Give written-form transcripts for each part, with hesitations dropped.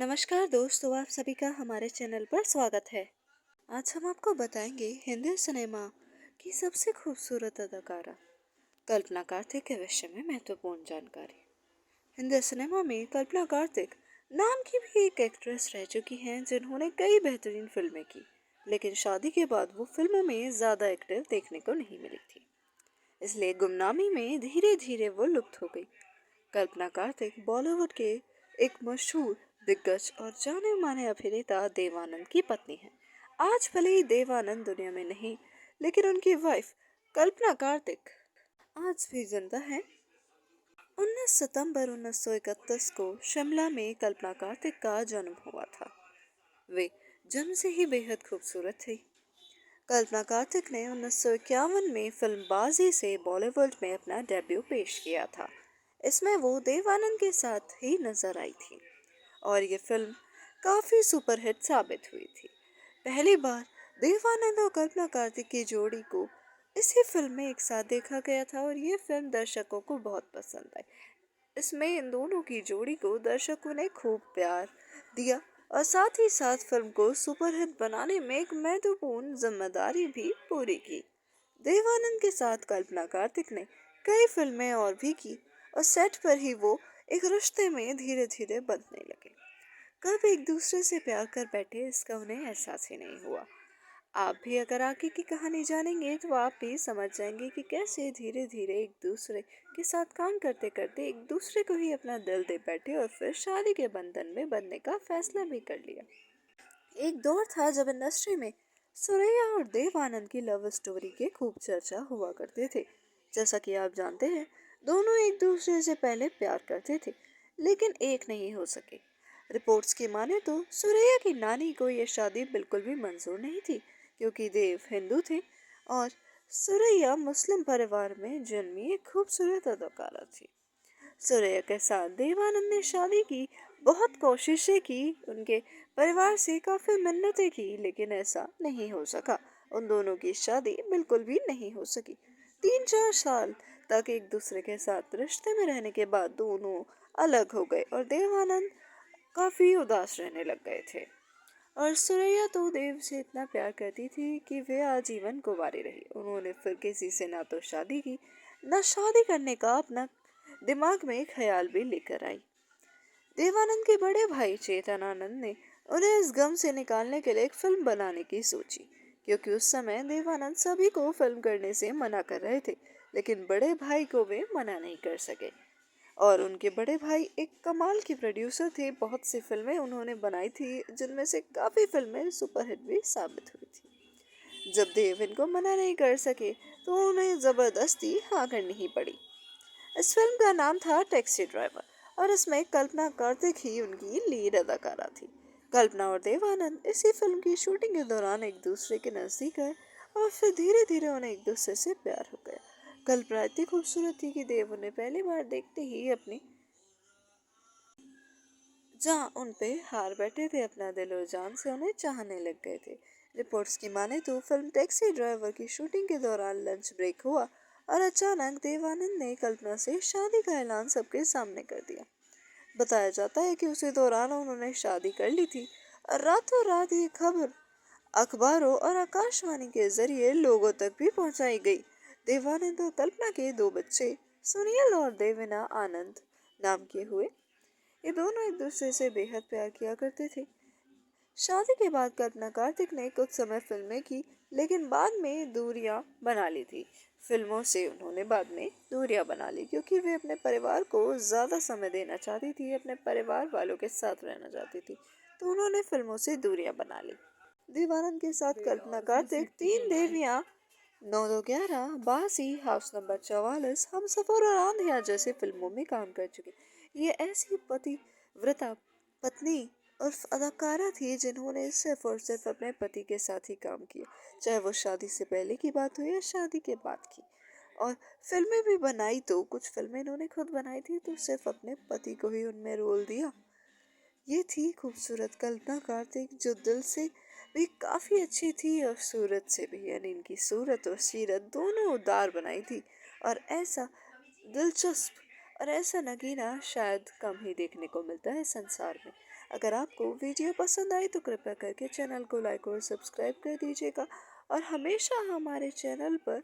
नमस्कार दोस्तों, आप सभी का हमारे चैनल पर स्वागत है। आज हम आपको बताएंगे हिंदी सिनेमा की सबसे खूबसूरत अदाकारा कल्पना कार्तिक के विषय में महत्वपूर्ण जानकारी। हिंदी सिनेमा में कल्पना कार्तिक नाम की भी एक एक्ट्रेस रह चुकी हैं जिन्होंने कई बेहतरीन फिल्में की, लेकिन शादी के बाद वो फिल्मों में ज़्यादा एक्टिव देखने को नहीं मिली थी, इसलिए गुमनामी में धीरे धीरे वो लुप्त हो गई। कल्पना कार्तिक बॉलीवुड के एक मशहूर दिग्गज और जाने माने अभिनेता देवानंद की पत्नी है। आज भले ही देवानंद दुनिया में नहीं, लेकिन उनकी वाइफ कल्पना कार्तिक आज भी जिंदा है। 19 सितंबर 1931 को शिमला में कल्पना कार्तिक का जन्म हुआ था। वे जन्म से ही बेहद खूबसूरत थी। कल्पना कार्तिक ने 1951 में फिल्म बाजी से बॉलीवुड में अपना डेब्यू पेश किया था। इसमें वो देवानंद के साथ ही नजर आई थी और ये फिल्म काफ़ी सुपरहिट साबित हुई थी। पहली बार देवानंद और कल्पना कार्तिक की जोड़ी को इसी फिल्म में एक साथ देखा गया था और ये फिल्म दर्शकों को बहुत पसंद आई। इसमें इन दोनों की जोड़ी को दर्शकों ने खूब प्यार दिया और साथ ही साथ फिल्म को सुपरहिट बनाने में एक महत्वपूर्ण जिम्मेदारी भी पूरी की। देवानंद के साथ कल्पना कार्तिक ने कई फिल्में और भी की और सेट पर ही वो एक रिश्ते में धीरे धीरे बंधने लगे। कब एक दूसरे से प्यार कर बैठे इसका उन्हें एहसास ही नहीं हुआ। आप भी अगर आगे की कहानी जानेंगे तो आप भी समझ जाएंगे कि कैसे धीरे धीरे एक दूसरे के साथ काम करते करते एक दूसरे को ही अपना दिल दे बैठे और फिर शादी के बंधन में बंधने का फैसला भी कर लिया। एक दौर था जब इंडस्ट्री में सुरैया और देव आनंद की लव स्टोरी के खूब चर्चा हुआ करते थे। जैसा कि आप जानते हैं, दोनों एक दूसरे से पहले प्यार करते थे, लेकिन एक नहीं हो सके। रिपोर्ट्स की माने तो सुरैया की नानी को यह शादी बिल्कुल भी मंजूर नहीं थी, क्योंकि देव हिंदू थे और सुरैया मुस्लिम परिवार में जन्मी एक खूबसूरत अदाकारा थी। सुरैया के साथ देवानंद ने शादी की बहुत कोशिशें की, उनके परिवार से काफी मिन्नतें की, लेकिन ऐसा नहीं हो सका। उन दोनों की शादी बिल्कुल भी नहीं हो सकी। 3-4 साल तक एक दूसरे के साथ रिश्ते में रहने के बाद दोनों अलग हो गए और देवानंद काफी उदास रहने लग गए थे। और सुरैया तो देव से इतना प्यार करती थी कि वे आजीवन कुंवारी रही। उन्होंने फिर किसी से ना तो शादी की, ना शादी करने का अपना दिमाग में ख्याल भी लेकर आई। देवानंद के बड़े भाई चेतनानंद ने उन्हें इस गम से निकालने के लिए एक फिल्म बनाने की सोची, क्योंकि उस समय देवानंद सभी को फिल्म करने से मना कर रहे थे, लेकिन बड़े भाई को वे मना नहीं कर सके। और उनके बड़े भाई एक कमाल के प्रोड्यूसर थे। बहुत सी फिल्में उन्होंने बनाई थी, जिनमें से काफ़ी फिल्में सुपरहिट भी साबित हुई थी। जब देव इनको मना नहीं कर सके तो उन्हें ज़बरदस्ती हाँ करनी ही पड़ी। इस फिल्म का नाम था टैक्सी ड्राइवर और इसमें कल्पना कार्तिक ही उनकी लीड अदाकारा थी। कल्पना और देवानंद इसी फिल्म की शूटिंग के दौरान एक दूसरे के नजदीक आए और फिर धीरे धीरे उन्हें एक दूसरे से प्यार हो गया। कल्पना इतनी खूबसूरत थी कि देव उन्हें पहली बार देखते ही अपनी जहाँ उन पे हार बैठे थे, अपना दिल और जान से उन्हें चाहने लग गए थे। रिपोर्ट्स की माने तो फिल्म टैक्सी ड्राइवर की शूटिंग के दौरान लंच ब्रेक हुआ और अचानक देवानंद ने कल्पना से शादी का ऐलान सबके सामने कर दिया। बताया जाता है कि उसी दौरान उन्होंने शादी कर ली थी और रातों रात ये खबर अखबारों और आकाशवाणी के जरिए लोगों तक भी पहुंचाई गई। देवानंद और कल्पना के दो बच्चे सुनील और देविना आनंद नाम के हुए। ये दोनों एक दूसरे से बेहद प्यार किया करते थे। शादी के बाद कल्पना कार्तिक ने कुछ समय फिल्में की, लेकिन बाद में दूरियां बना ली थी। फिल्मों से उन्होंने बाद में दूरियां बना ली, क्योंकि वे अपने परिवार को ज़्यादा समय देना चाहती थी, अपने परिवार वालों के साथ रहना चाहती थी, तो उन्होंने फिल्मों से दूरियां बना ली। देवानंद के साथ कल्पना कार्तिक 3 देवियां, 9-2-11, बासी, हाउस नंबर 44, हम सफर और आंधियां जैसे फिल्मों में काम कर चुकी। ये ऐसी पतिव्रता पत्नी और अदाकारा थी जिन्होंने सिर्फ और सिर्फ अपने पति के साथ ही काम किया, चाहे वो शादी से पहले की बात हो या शादी के बाद की। और फिल्में भी बनाई तो कुछ फिल्में इन्होंने खुद बनाई थी, तो सिर्फ अपने पति को ही उनमें रोल दिया। ये थी खूबसूरत कल्पना कार्तिक, जो दिल से भी काफ़ी अच्छी थी और सूरत से भी, यानी इनकी सूरत और सीरत दोनों उदार बनाई थी। और ऐसा दिलचस्प और ऐसा नगीना शायद कम ही देखने को मिलता है संसार में। अगर आपको वीडियो पसंद आई तो कृपया करके चैनल को लाइक और सब्सक्राइब कर दीजिएगा और हमेशा हमारे चैनल पर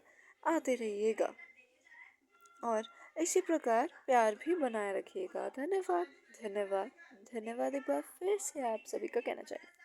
आते रहिएगा और इसी प्रकार प्यार भी बनाए रखिएगा। धन्यवाद। धन्यवाद। धन्यवाद एक बार फिर से आप सभी का कहना चाहिए।